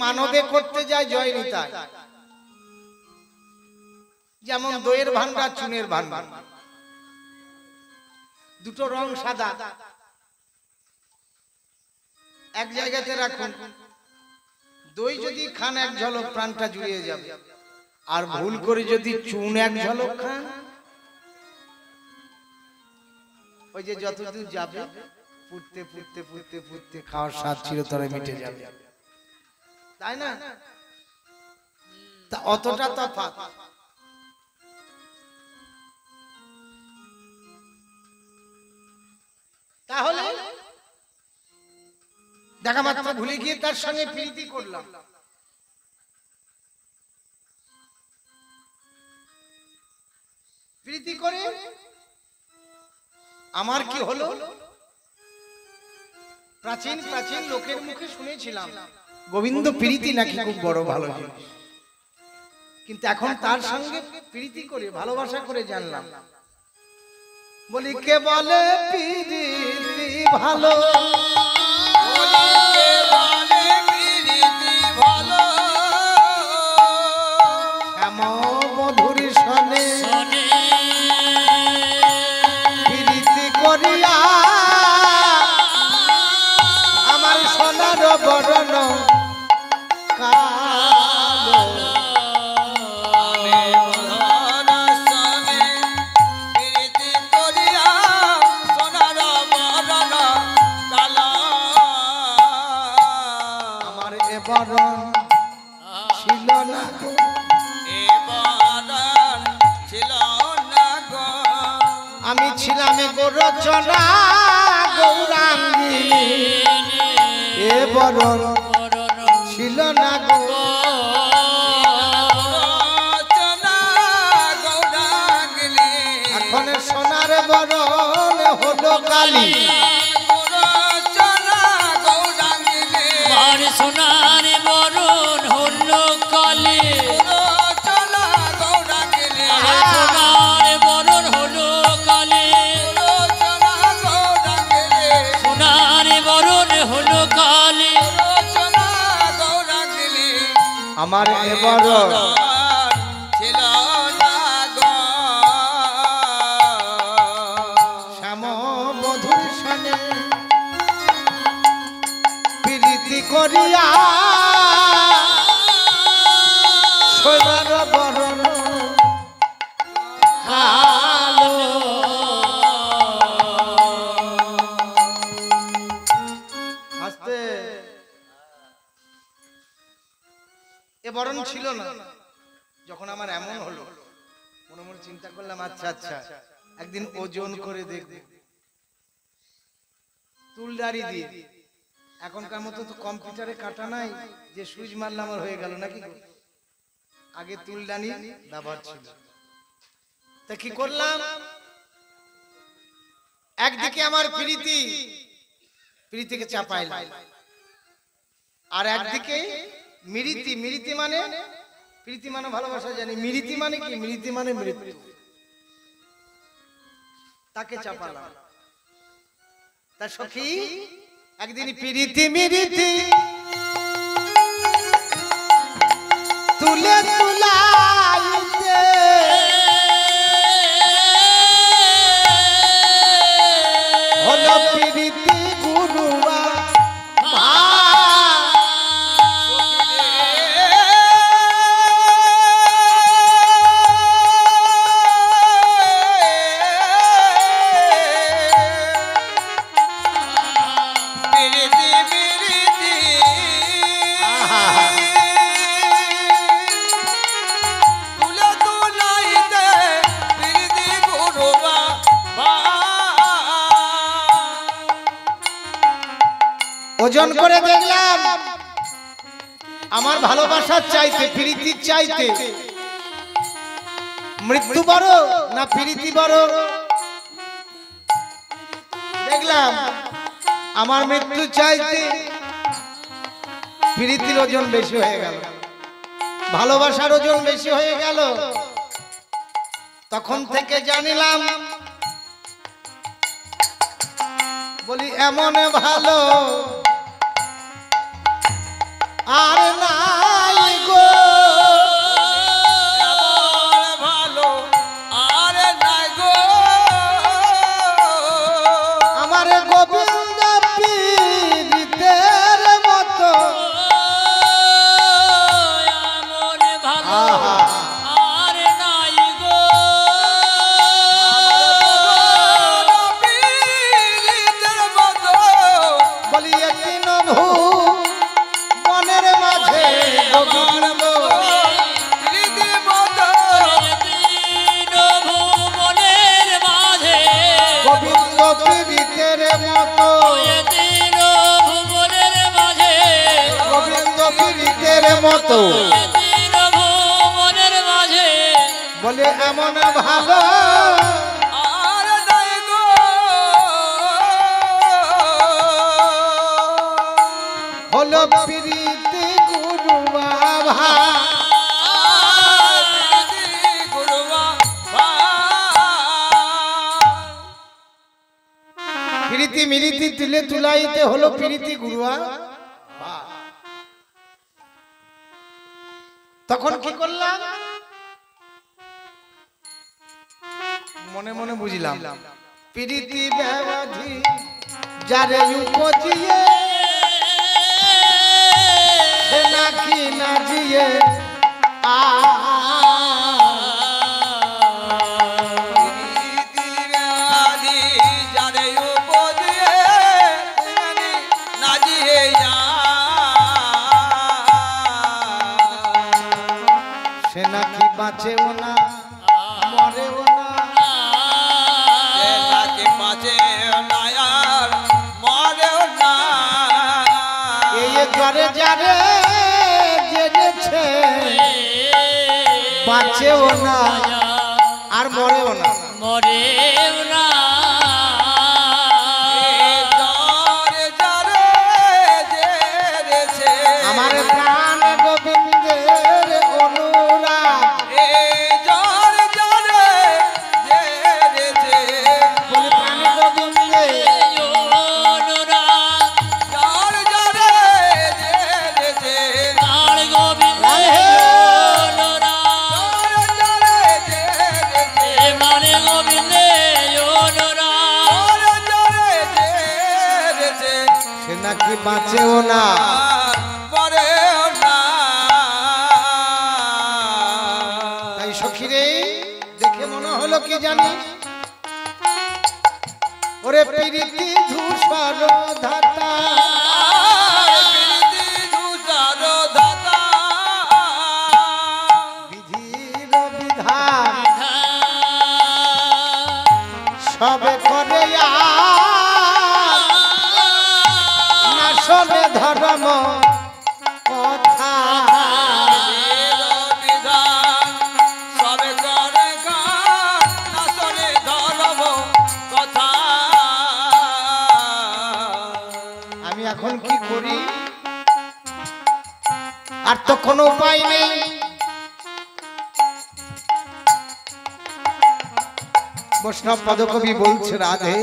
মানবে করতে যায় জয় নিতাই, যেমন দইয়ের ভান্ডার চুনের ভান্ডার, দুটো রং সাদা, এক জায়গাতে রাখুন, দই যদি খান এক ঝলক প্রাণটা জুড়িয়ে যাবে, আর ভুল করে যদি চুন এক ঝলক খান, ওই যে যতদূর যাবে ফুটতে ফুটতে ফুটতে ফুটতে খাওয়ার স্বাদ চিরতরে মিটে যাবে, তাই না? তা অতটা তফাৎ। তাহলে দেখা মাত্র ভুলে গিয়ে তার সঙ্গে প্রীতি করলাম, প্রীতি করে আমার কি হলো? প্রাচীন প্রাচীন লোকের মুখে শুনেছিলাম গোবিন্দ প্রীতি নাকি খুব বড় ভালো জিনিস, কিন্তু এখন তার সঙ্গে প্রীতি করে ভালোবাসা করে জানলাম, বলি কে বলে প্রীতি ভালো, মধুর সনে প্রীতি করিয়া আমার সোনার বরণ কালো, আমার এ বরণ ছিল না গো, আমি ছিলাম গো রচনা গৌরাঙ্গী, এ বরণ ছিল না গো, এখন সোনার বরণ হলো কালী, সোনার বরণ হলো কালী, সোনার বরণ হলো কালী, সোনার বরণ হলো কালী, আমার এ বরণ ছিল না গো, শ্যাম মধুর সনে প্রীতি করিয়া সোনার বরণ কালো, আস্তে এ বরণ ছিল না। যখন আমার এমন হলো, মনে মনে চিন্তা করলাম, আচ্ছা আচ্ছা একদিন ওজন করে দেখব, তুলদারি দিয়ে, এখনকার মতো তো কম্পিউটারে কাটা নাই যে সুইচ মারলাম আর হয়ে গেল নাকি, আগে তুলদানি ব্যবহার ছিল। তা কি করলাম, একদিকে আমার প্রীতিকে চাপাইলাম, আর একদিকে মিরিতি, মিরিতি মানে প্রীতি মানে ভালোবাসা জানি, মিরিতি মানে কি, মিরিতি মানে মৃত্যু, তাকে চাপালাম। তা সখী একদিন প্রীতি মিরিতি তুলে তুলাইতে হলো প্রীতি গুরুয়া, ওজন করে দেখলাম আমার ভালোবাসার চাইতে প্রীতির চাইতে মৃত্যু বড় না প্রীতি বড়। দেখলাম আমার মৃত্যু চাইতে প্রীতির ওজন বেশি হয়ে গেল, ভালোবাসার ওজন বেশি হয়ে গেল। তখন থেকে জানিলাম, বলি এমন ভালো আর না মতো মনের মাঝে বলে এমন ভালো আর নাই গো হলো প্রীতি গুরু বাবা প্রীতি মিরিতি তুলে তুলাইতে হলো প্রীতি গুরুয়া। তখন কি করলাম মনে মনে বুঝলাম প্রীতি ব্যাধি যারে উপজিয়ে সে নাকি না জিয়ে সে নাকি বাঁচেও না মরেও না এই জ্বরে যারে জেনেছে বাঁচেও না আর মরেও না মরেও না আমার প্রাণ গোবিন্দের অনুরাগ বলে প্রাণ গোবিন্দে সে নাকি বাঁচেও না তাই সখীরে দেখে মনে হলো কি জানি ওরে প্রীতি ধূসর ধাতা বিধির বিধান সবে করে নাশনে ধর্ম কথা আমি এখন কি করি আর তো কোনো উপায় নেই বৈষ্ণব পদকবি বলছে রাধে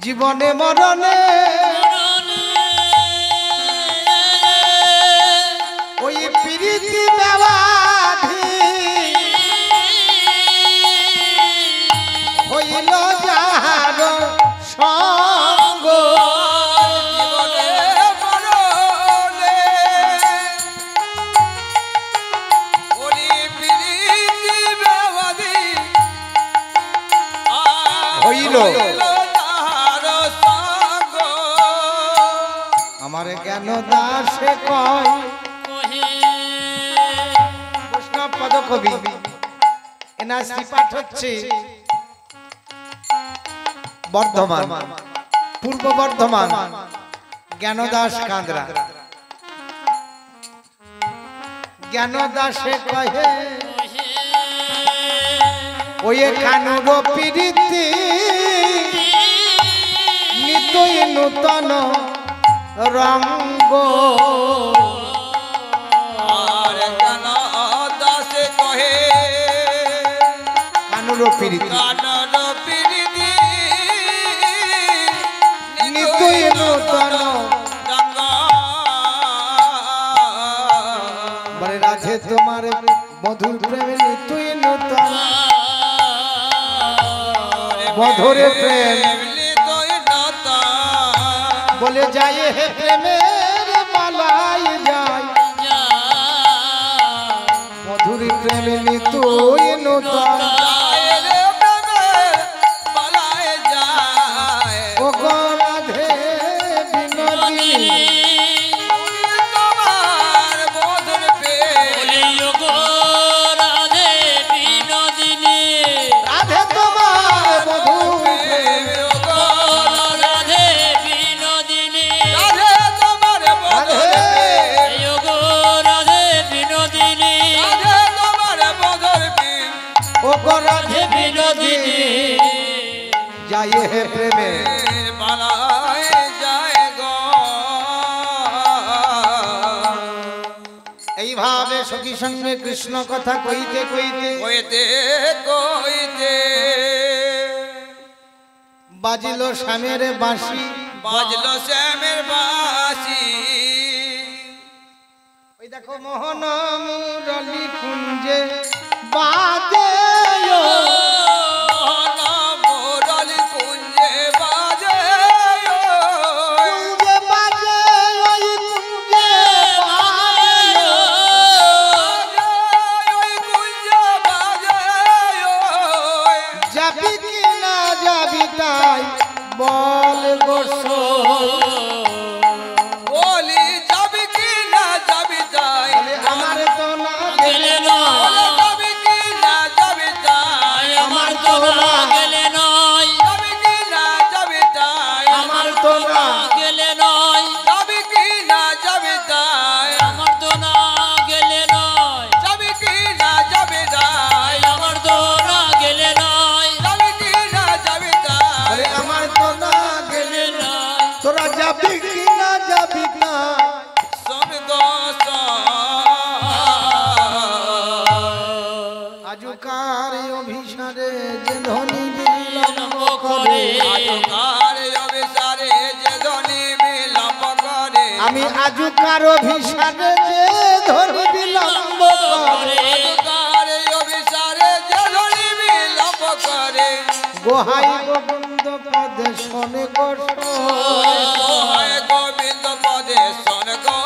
জীবনে মরণে ওই প্রীতি ব্যাধি হইল যাহার সঙ্গ হইল আমার জ্ঞান দাসে কয় বৈষ্ণব পদকবি এনার শ্রীপাঠ হচ্ছে বর্ধমান পূর্ব বর্ধমান জ্ঞানদাস কাঁদরা জ্ঞানদাসে কহে ওই কানুর প্রীতি নিতই নূতন রঙ্গ কানুর প্রীতি নিতই নূতন বলে রাধে তোমার মধুর প্রেমে নিতই নূতন মধুরে প্রেম বলে যায় হে প্রেমের মালাই যায় মধুর প্রেমে নিতই নূতন ও গো রাধে বিনোদিনী রাধে তোমার মধুর প্রেম রাধে বালায় হে প্রেমে বালায় যায় গো। এইভাবে সখী সঙ্গে কৃষ্ণ কথা কইতে কইতে কইতে কইতে বাজিল শ্যামের বাঁশি, বাজলো শ্যামের বাঁশি। ওই দেখো মোহন মুরলী কুঞ্জে বাজে মোহন মুরলী কুঞ্জে বাজে, কুঞ্জে বাজে ওই কুঞ্জে বাজে ওই কুঞ্জে বাজে। যাবি কি না যাবি তাই বল গোসো বলি যাবি কি না যাবি তাই, আমার তো না গেলে নয়, যাবি কি না যাবি তাই, আমার তো না গেলে নয়, যাবি কি না যাবি তাই, আমার তো না গেলে নয়, যাবি কি না যাবি তাই, আমার তো না গেলে নয়, যাবি কি না যাবি তাই, আমার তো না গেলে নয়, যাবি কি না যাবি তাই। আমার তো না গেলে নয়। তোরা যাবি কি না যাবি না শোন গো আজকার অভিসারে যে ধনী বিলম্ব করে আজকার অভিসারে যে ধনী বিলম্ব করে, আমি আজকার অভিসারে যে ধনী বিলম্ব করে আজকার অভিসারে যে ধনী বিলম্ব করে, গোহাই গোবিন্দ পদে শোনে কষ্ট দোহায় গোবিন্দ পদে শোন গো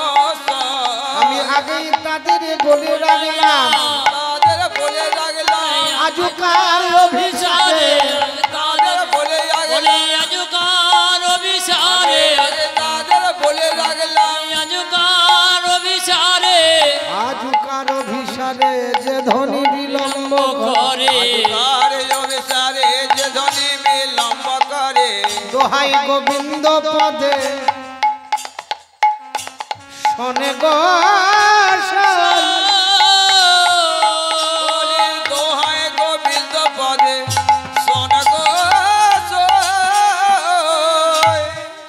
আমি আগেই তাদের বলে রাখলাম তাদের বলে রাখলাম, আজকার অভিসারে তাদের বলে বলে রাখলাম, আজকার অভিসারে, তাদের বলে রাখলাম, আজকার অভিসারে আজকার অভিসারে যে ধনী বিলম্ব করে করে, আজকার অভিসারে যে ধনী বিলম্ব করে, দোহাই গোবিন্দ পদে শোনে গো বলি দোহায় গোবিন্দ পদে শোন গো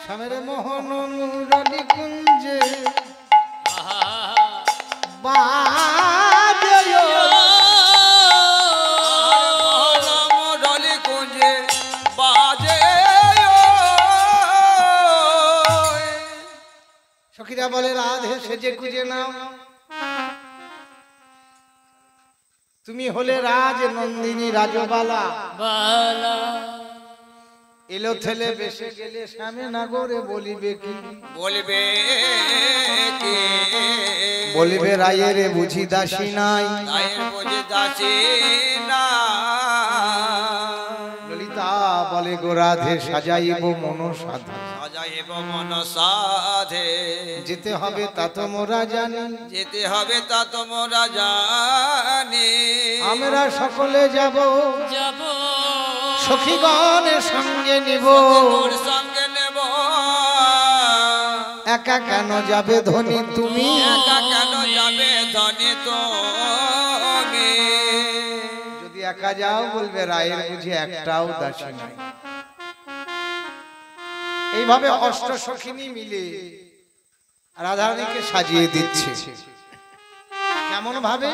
স্বামীর মোহন মুরলী কুঞ্জে বাজে মুরলী কুঞ্জে বাজে। সখীরা বলে রাধে সেজে খুঁজে নাও তুমি হলে রাজ নন্দিনী রাজবালা বালা এলো ছেলে বেশে গেলে স্বামী নাগরে বলিবে কি বলবে কে বলিবে রায়ের বুঝি দাসী নাই রায়ের বুঝি দাসী না, ললিতা বলে গো রাধে সাজাইব মন সাধা সাজাইব মন সাধে, যেতে হবে তা তো মোরা জানি যেতে হবে তা তোমরা জানি, আমরা সকলে যাব যাব সখীগণের সঙ্গে নিব তোর সঙ্গে নেব, একা কেন যাবে ধনী তুমি একা কেন যাবে ধনী তুমি, যদি একা যাও বলবে রায়ের বুঝি একটাও দাসী নাই এইভাবে অষ্ট সখিনী মিলে রাধারানীকে সাজিয়ে দিচ্ছে কেমন ভাবে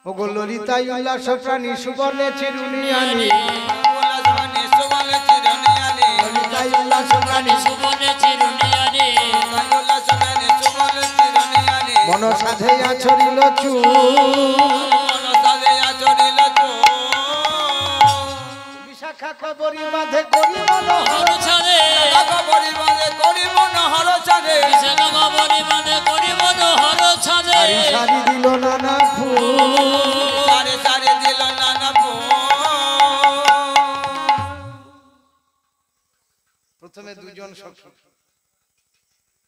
ও গো ললিতাই উল্লাস প্রাণী সুবর্ণে চিরুনি আনি উল্লাসবাণী সুবলে চিরনিয়ানি, ললিতাই উল্লাস প্রাণী সুবনে চিরুনিয়ানি, উল্লাসবাণী সুবলে চিরনিয়ানি, মন সাধে আছরিল চুল মন সাধে আচরিল চোর, বিশাখা খবরি বাঁধে করি মনোহর হর ছাড়ে, কবরি বাঁধে করি মনোহর ছাড়ে, বিশাখা কবরি মানে করি মনোহর ছাড়ে, সারি সারি দিল নানা ফুল সারে সারে দিল নানা ফুল। প্রথমে দুজন সখী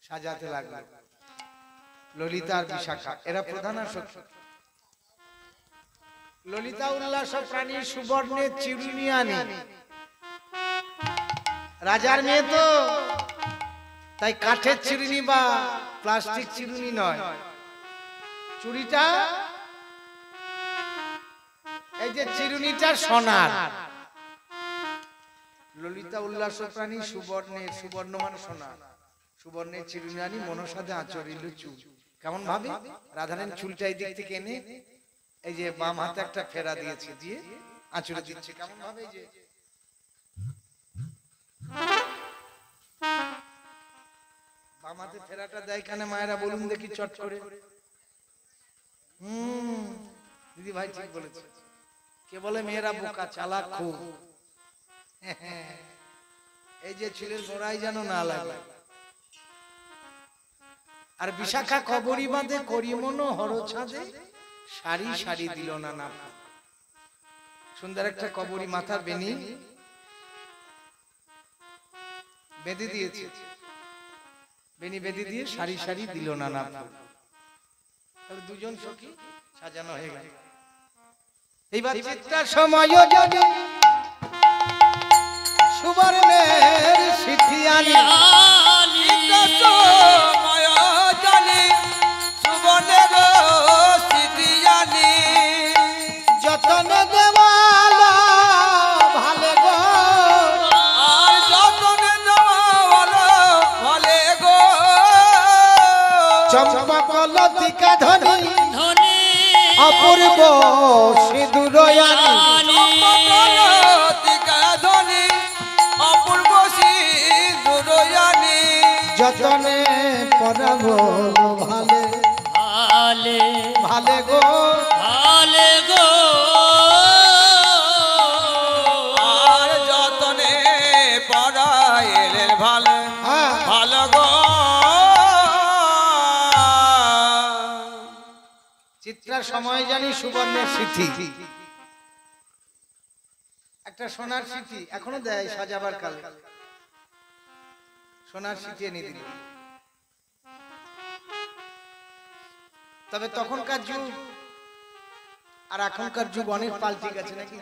সাজাতে লাগলো ললিতা আর বিশাখা এরা প্রধান সখী ললিতা উল্লাস প্রাণী সুবর্ণে চিরুনি আনি রাজার মেয়ে তো তাই কাঠের চিরুনি বা প্লাস্টিক চিরুনি নয় চুড়িটা এই যে চিরুনিটা সোনার ললিতা উল্লাস প্রাণী সুবর্ণের, সুবর্ণ মানে সোনা, সুবর্ণের চিরুনি মনসাদে আচরিল চুল। কেমন ভাবে রাধারানী চুলটা এই দিক থেকে এনে এই যে বাম হাতে একটা ফেরা দিয়েছে, দিয়ে আঁচড়ে দিচ্ছে। কেমন ভাবে এই যে বাম হাতে ফেরাটা দেয় কেন মায়েরা বলুন দেখি চট করে? দিদি ভাই ঠিক বলেছে। কে বলে মেয়েরা বোকা চালাক খুব। এই যে ছেলের মোড়াই যেন না লাগে। আর বিশাখা কবরী বাঁধে করিমন হর ছাদে সারি সারি দিল না না। সুন্দর একটা কবরী মাথার বেনি বেঁধে দিয়েছে, বেনি বেঁধে দিয়ে সারি সারি দিল না না। তাহলে দুজন সখী সাজানো হয়ে গেল। এইবার চিত্তার সময় যদি সুবর্ণের সিদ্ধি আনি, যতন দেওয়াল ভালে গো, আর যতন দেওয়াল ভালে গো, চম্পক লতিকা ধনী ধনী অপূর্ব সিঁদুর আনি, ধনী অপূর্ব সিঁদুর আনি, যতনে পরাবো ভালে ভালে ভালে গো, ভালে গো, আর যতনে পরাইলেন ভালো ভালো গো। চিত্রার সময় জানি সুবর্ণের সিদ্ধি, একটা সোনার সিদ্ধি এখনো দেয় সাজাবার কালে, সোনার সিদ্ধি এনে দিল। তবে তখনকার যুগ আর এখনকার যুগ অনেক পাল্টে গেছে নাকি?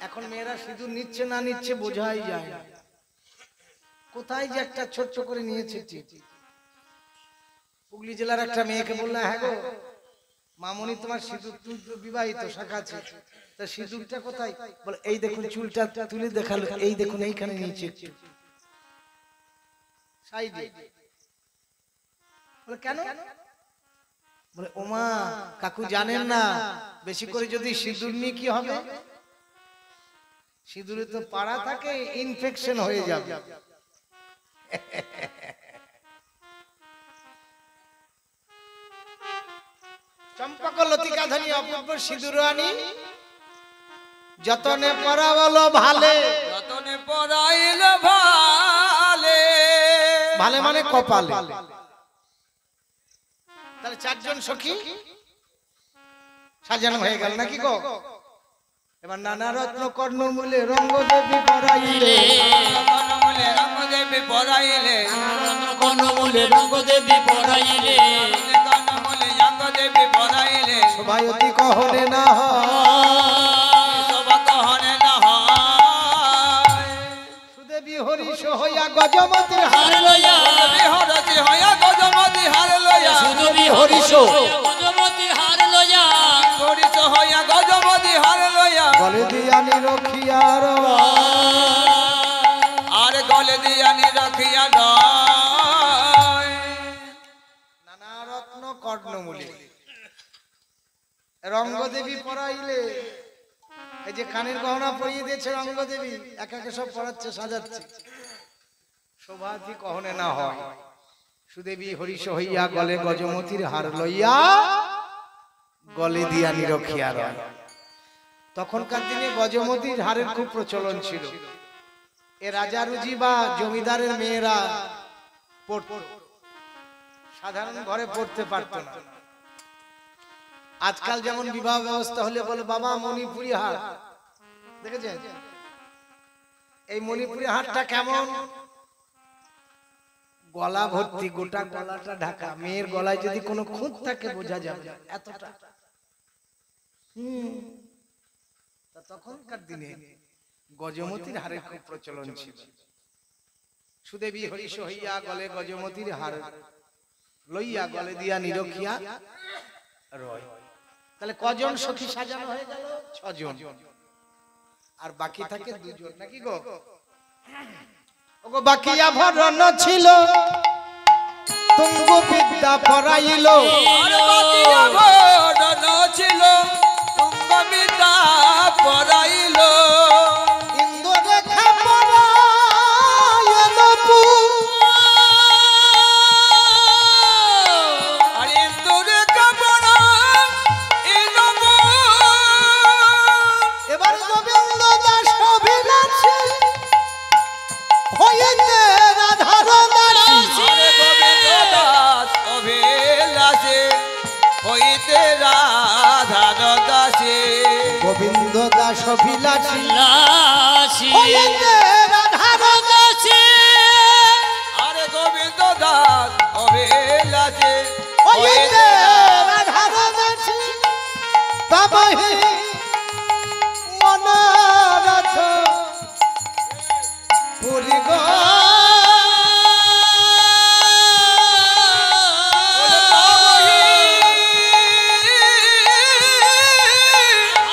এখন মেয়েরা সিঁদুর নিচ্ছে না নিচ্ছে বোঝাই যায় না। কোথায় যে একটা ছোট্ট করে নিয়েছে। হুগলি জেলার একটা মেয়েকে বললাম, হ্যাঁ গো মামনি তোমার সিঁদুর বিবাহিত শাখা আছে, তা সিঁদুরটা কোথায়? বলে এই দেখুন, চুলটা তুলে দেখালো, এই দেখুন এইখানে নিচে সাইডে। বলে কেন? বলে ওমা কাকু জানেন না, বেশি করে যদি সিঁদুর নিয়ে কি হবে? সিঁদুরে তো পাড়া থাকে, ইনফেকশন হয়ে যাবে। চম্পক লতিকা ধনী অপূর্ব সিঁদুর আনি, যতনে পরা বলো ভালে, যতনে পরাইল ভালে, ভালে মানে কপালে। তাহলে চারজন সখী সাজানো হয়ে গেল নাকি গো? এবার নানা রত্ন কর্ণমূলে রঙ্গদেবী পরাইলে, কর্ণমূলে রঙ্গদেবী পরাইলে, কর্ণমূলে রঙ্গদেবী পরাইলে, কর্ণমূলে রঙ্গদেবী পরাইলে, শোভায়তী কহনে না হয়, শোভা কহনে না হয়, সুদেবী হরিষ হইয়া গজমতির হার হার লইয়া, বিহরতি হইয়া গজমতি হার লইয়া, সুদবি হরিষ গজমতি হার লইয়া, হরিষ হইয়া গজমতি হার লইয়া, বলে দিয়ানি রখিয়ার, আর গলে দিয়ানি রাখিয়া নয়। নানা রত্ন কর্ণমূলে রঙ্গদেবী পরাইলে, এই যে কানের গহনা পরিয়ে দিয়েছে রঙ্গদেবী, একে একে সব পরাচ্ছে সাজাচ্ছে। শোভাতি কহনে না হয়, সুদেবী হরিষ হইয়া গলে গজমতির হার লইয়া, গলে দিয়া নিরখিয়ার। তখনকার দিনে গজমতির হারের খুব প্রচলন ছিল। এ রাজা রুজি বা জমিদারের মেয়েরা পড়তো, সাধারণ ঘরে পড়তে পারতো না। আজকাল যেমন বিবাহ ব্যবস্থা হলে বলে বাবা মণিপুরি হার, দেখেছেন? এই মণিপুরি হারটা কেমন? গলা ভর্তি, গোটা গলাটা ঢাকা, মেয়ের গলায় যদি কোনো খুঁত থাকে বোঝা যাবে না, এতটা। তখনকার দিনে গজমতির হারের খুব প্রচলন ছিল। সুদেবী হরিষ হইয়া গলে গজমতির হার লইয়া, গলে দিয়া নিরখিয়া রয়। তাহলে কজন সখী সাজানো হয়ে গেল? 6 জন। আর বাকি থাকে দুজন নাকি গো? ওগো বাকি আভরণ ছিল তুঙ্গ বিদ্যা পড়াইল, আর বাকি আভরণ ছিল তুঙ্গ বিদ্যা পড়াইল। ইন্দ্ররেখা পরায়ণ আর ইন্দুরেখা পড়াইল। এবার গোবিন্দ দাস অভিলাষী হইতে রাধার দাসী, আরে গোবিন্দ দাস অভিলাষী হইতে রাধার দাসী। গোবিন্দ দাস অভিলাষী লাসি হইতে রাধার দাসি আরে গোবিন্দ দাস অভিলাষী হইতে রাধার দাসী, তবহি মনোরথ পুরি গো।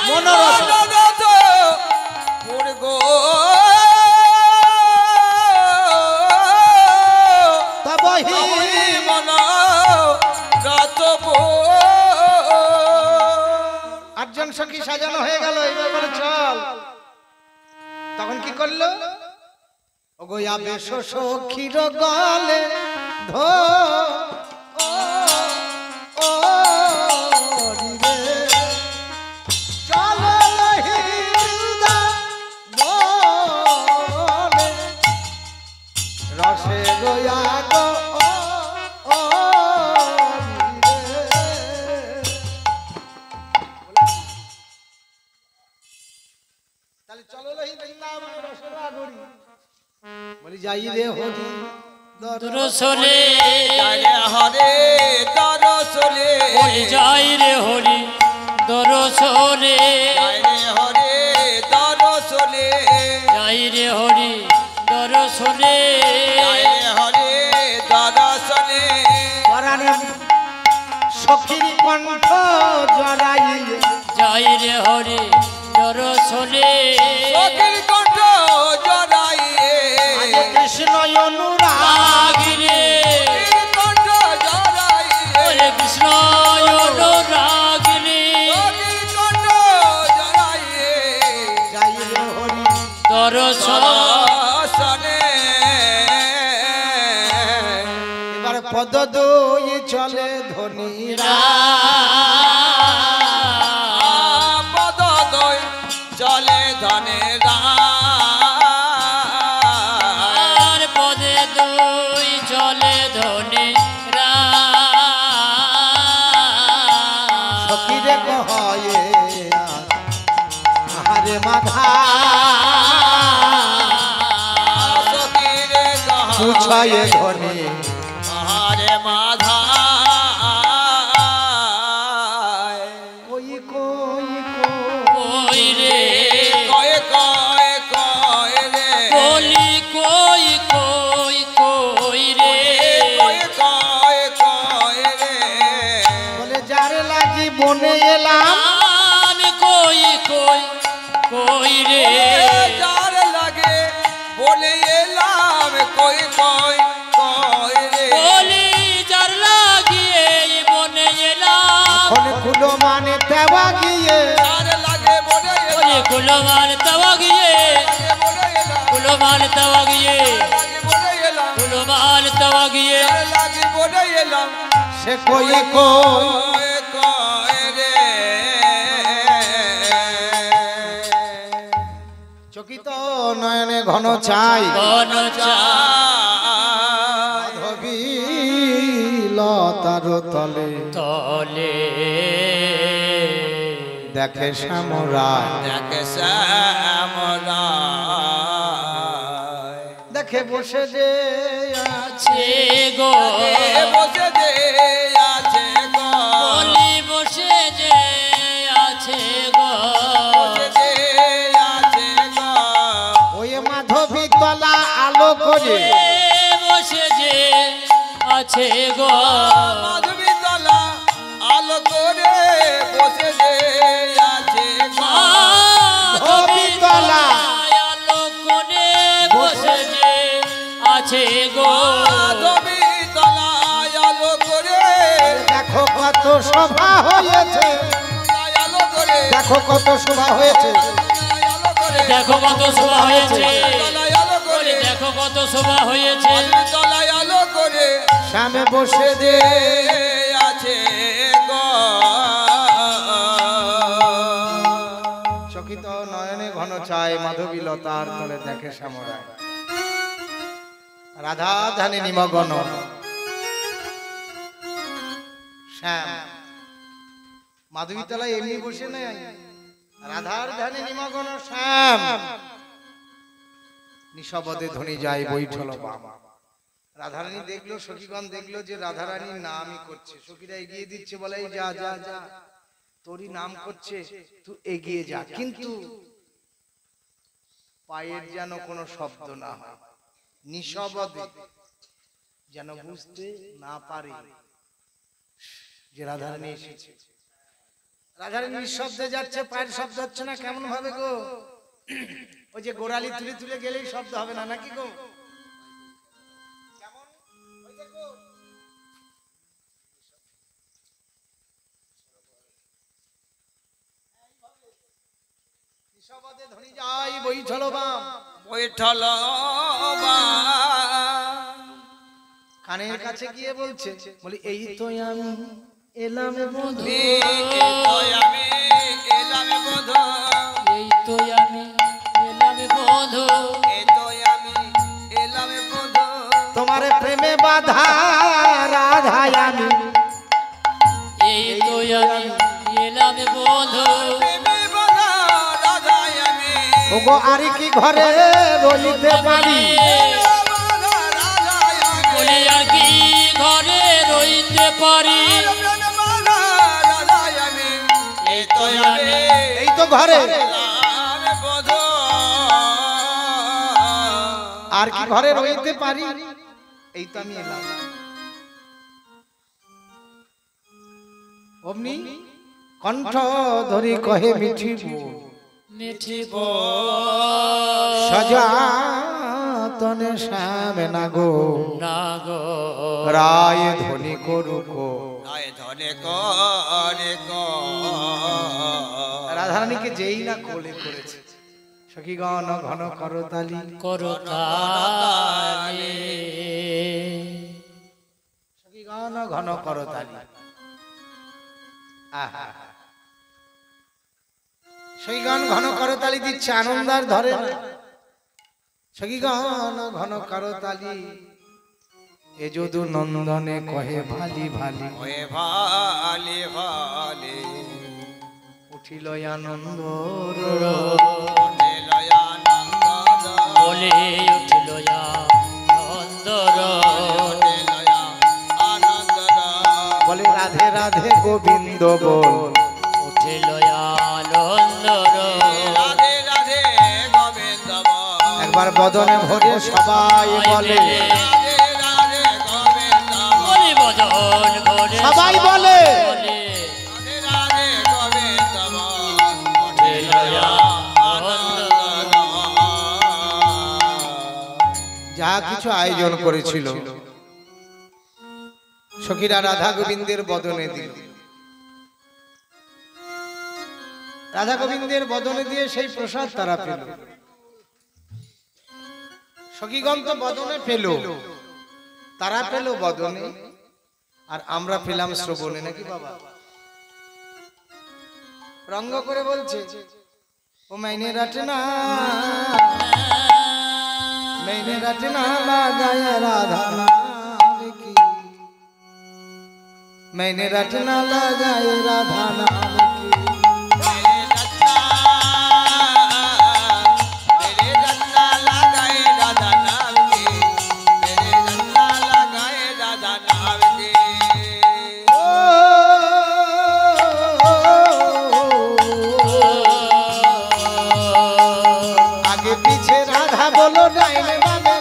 মনোরথ মুরগো তবহি মন রত আটজন সখী সাজানো হয়ে গেল, এবার বলে চল। তখন কি করলো? ওগো আবেশ সখীর গলে ধো ও ও রে চলো লহিন্দা বলে রসে গয়া গো ও রে। তাহলে চলো লহি বৃন্দাবন রসরা গরি, বলি যাই রে হরি দরসলে যাইরে হরে দরসলে ওই যাই রে হরি দরসলে যাইরে হরে দরসলে যাই রে হরি দরসলে যাইরে হরে দরসলে পরাণে সখীর কণ্ঠ জড়াই যাই রে হরি দরসলে সখির কণ্ঠ জড়াইয়ে কৃষ্ণ অনুরাগ রাগিরে সখির কণ্ঠ জড়াইয়ে ওরে কৃষ্ণ অনুরাগিরে সখির কণ্ঠ জড়াইয়ে যাই রে হরি দরসল দরসনে এবার পদ দুই চলে ধনীরা পদ দই চলে ধনে আর পদে দুই চলে ধনে সখীরে কহয়ে আহারে মাধা সখিরে পুছায়ে ধনী আরে মাধা কই কই কই রে কয় কয় কয় রে বলি কই কই কই রে কয় কয় কয় রে বলে যার লাগি বনে এলাম আমি কই কই কই রে যার লাগে বলে এলাম কয় কয় কয় রে বলি যার লাগিয়ে বনে এলাম কোন কুলো মানে তেবা গিয়ে যার লাগে বলে বলি এলাম কুলমান তাওয়া গিয়ে বলে এলাম কুলমান তাওয়া গিয়ে লাগে বলে এলাম কুলমান তাওয়া গিয়ে যার লাগে বলে এলাম সে কই কই কয় কয় রে চকিত নয়নে ঘন চাই কোন চা মাধবী লতার তলে তলে দেখে শ্যামরায় দেখে শ্যামলা দেখে বসে যে আছে গো বসে যে আছে গো বলি বসে যে আছে গো বসে যে আছে গো ওই মাধবী তলা আলো করে বসে যে আছে গো মাধবী তলা আলো করে বসে যে আছে গো মাধবী তলা কত সভা হয়েছে, আলো করে দেখো কত সভা হয়েছে, আলো করে দেখো কত শোভা হয়েছে, আলো করে দেখো কত শোভা হয়েছে। তলায় আলো করে সামনে বসে যে আছে গো। চকিত নয়নে ঘন চায় মাধবী লতার তলে দেখে শ্যামরায়, রাধা ধ্যানে নিমগ্ন শ্যাম। মাধবী তলায় এমনি বসে নেই, রাধার ধ্যানে নিমগ্ন শ্যাম। নিঃশব্দে ধ্বনি যায় বৈঠল বাম। রাধারানী দেখলো, সখীগণ দেখলো যে রাধারানীর নামই করছে, সখীরা এগিয়ে দিচ্ছে, বলে এই যা যা যা, তোরই নাম করছে, তুই এগিয়ে যা। কিন্তু পায়ের যেন কোনো শব্দ না হয়, নিঃশব্দে, যেন বুঝতে না পারে যে রাধারানী এসেছে। রাধারানী নিঃশব্দে যাচ্ছে, পায়ের শব্দ হচ্ছে না, কেমন ভাবে গো? ওই যে গোড়ালি তুলে তুলে গেলেই শব্দ হবে না নাকি গো? নিঃশব্দে ধ্বনি যায় বৈঠল বাম। বৈঠল কানের কাছে গিয়ে বলছে, বলি এই তো আমি এলাম বন্ধু, আমি এলাম বধু, এই তো আমি এলাম বন্ধু, এই তো আমি এলাম বধু, তোমার প্রেমে বাধা রাধাই আমি, এই তো আমি এলাম বন্ধু। প্রেমে বাঁধা রাধাই আমি, ওগো আর কি ঘরে রইতে পারি, বাঁধা রাধাই আমি, বলি আর কি ঘরে রইতে পারি, প্রেমে বাঁধা রাধাই আমি, এই তো আমি এই তো ঘরে, এলাম বধু। আর কি ঘরে রইতে পারি, এই তো আমি এলাম। অমনি কণ্ঠ ধরি কহে মিঠি বল, মিঠি সজাতনে শ্যামে না গো, না গো, রায় ধ্বনি করুক। রায় ধনে করে রাধারানীকে যেই না কোলে করেছে, সখীগণ ঘন করতালি, করতালি, সখীগণ ঘন করতালি। আহা, সখীগণ ঘন করতালি দিচ্ছে, আনন্দার ধরে না। সখীগণ ঘন করতালি, এ যদু নন্দনে কহে ভালি ভালি, ওয়ে ভালে ভালে উঠিল আনন্দ লয়ানন্দ বলে উঠল আনন্দর, আনন্দ বলে রাধে রাধে গোবিন্দ বল, উঠল আনন্দর, রাধে রাধে গোবিন্দ একবার বদনে ভরে সবাই বলে, রাধে রাধে গোবিন্দ বলি বদন ভরে সবাই বলে, বলে, রাধে রাধে গোবিন্দ উঠল আনন্দর, যা কিছু আয়োজন করেছিল সখীরা রাধা গোবিন্দের বদনে দিল। রাধা গোবিন্দের বদনে দিয়ে সেই প্রসাদ তারা পেল। সখীগণ তো বদনে পেল, তারা পেল বদনে, আর আমরা পেলাম শ্রবণে, নাকি বাবা? রঙ্গ করে বলছে, ও মাইনে রাটনা, मैंने रटना लगाया राधा नाम की, मैंने रटना लगाया राधा नाम की, मेरे रत्ना लगाए राधा नाम की, मेरे रत्ना लगाए राधा नाम की। आगे पीछे राधा बोलो डाइने बामे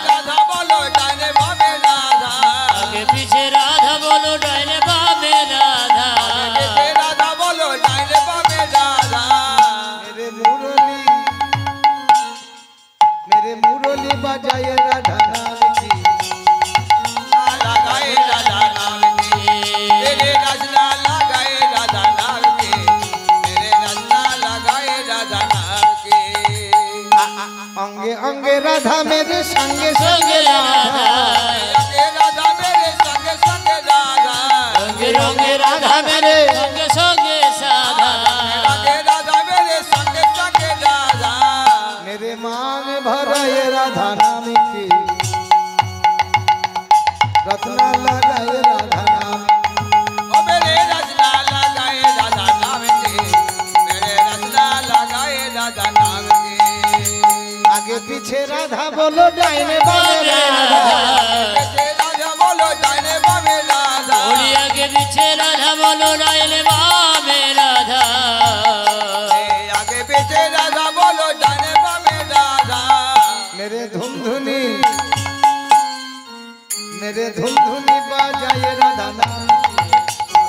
राधा बोलो डाइने बामे राधा, आगे पीछे राधा बोलो डाइने बामे राधा, রাধা মেরে সঙ্গে সঙ্গে সঙ্গে রাধা রাধে রাধা মেরে সঙ্গে সঙ্গে রাধা রঙে রঙে রাধা মেরে সঙ্গে সঙ্গে সাধা রাধে রাধা মেরে সঙ্গে সঙ্গে রাধা मेरे मांग भराए राधा नाम की रत्ना लगाए राधा नाम ओ मेरे रचना लगाए राधा नाम के मेरे रचना लगाए राधा नाम के आगे पीछे राधा बोलो डाइने बामे राधा पीछे राधा बोलो जाने बामे राधा ওরে আগে পিছে রাধা বলো রাইলে বামে রাধা आगे पीछे राधा बोलो जाने बामे राधा मेरे धुन बाजाए राधा नाम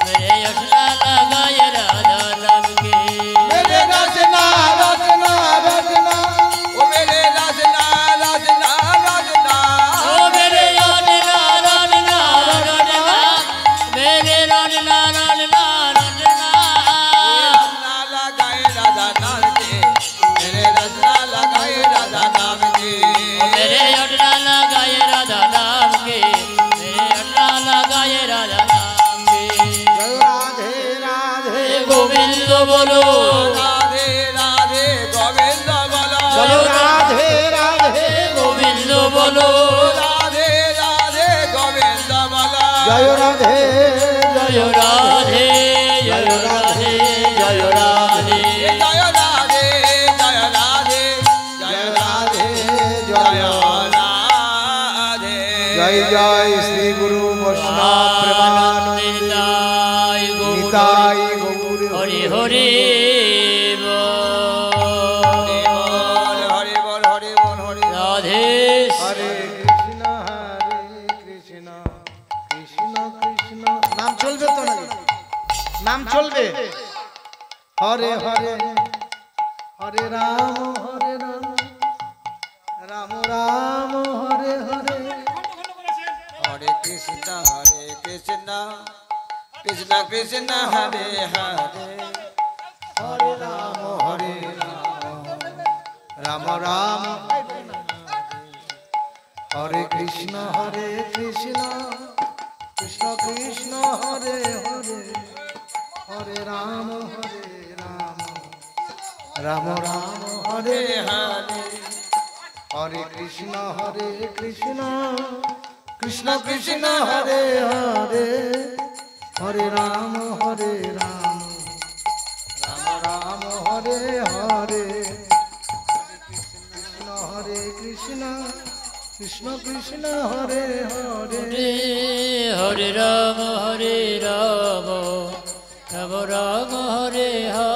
मेरे यशना लगाए राधा नाम के मेरे रचना रचना रचना ओ मेरे रचना रचना रचना ओ मेरे रनना रनना रनना मेरे रनना रनना रनना रचना लगाए राधा नाम के मेरे रचना लगाए राधा नाम के मेरे रनना लगाए राधा नाम के मेरे रनना लगाए राधा नाम के जय राधे राधे गोविंद बोलो राधे राधे गोविंद बोलो चलो राधे राधे गोविंद बोलो राधे राधे गोविंद बोलो जय राधे जय राधे जय राधे जय राधे जय राधे जय राधे जय राधे जय राधे जय जय श्री गुरु वैष्णव प्रेमानंद निताय गौर निताय गौर हरि हरि बोल हरि बोल हरि बोल हरि राधे हरे कृष्ण कृष्ण कृष्ण नाम चलবে তো নাকি নাম চলবে হরে হরে হরে রাম রাম রাম হরে হরে हरे कृष्ण कृष्ण कृष्ण हरे हरे हरे राम राम राम हरे कृष्ण कृष्ण कृष्ण हरे हरे हरे राम राम राम हरे हरे हरे कृष्ण कृष्ण कृष्ण हरे हरे हरे राम राम राम हरे हरे कृष्ण कृष्ण हरे हरे हरे राम राम राम हरे हरे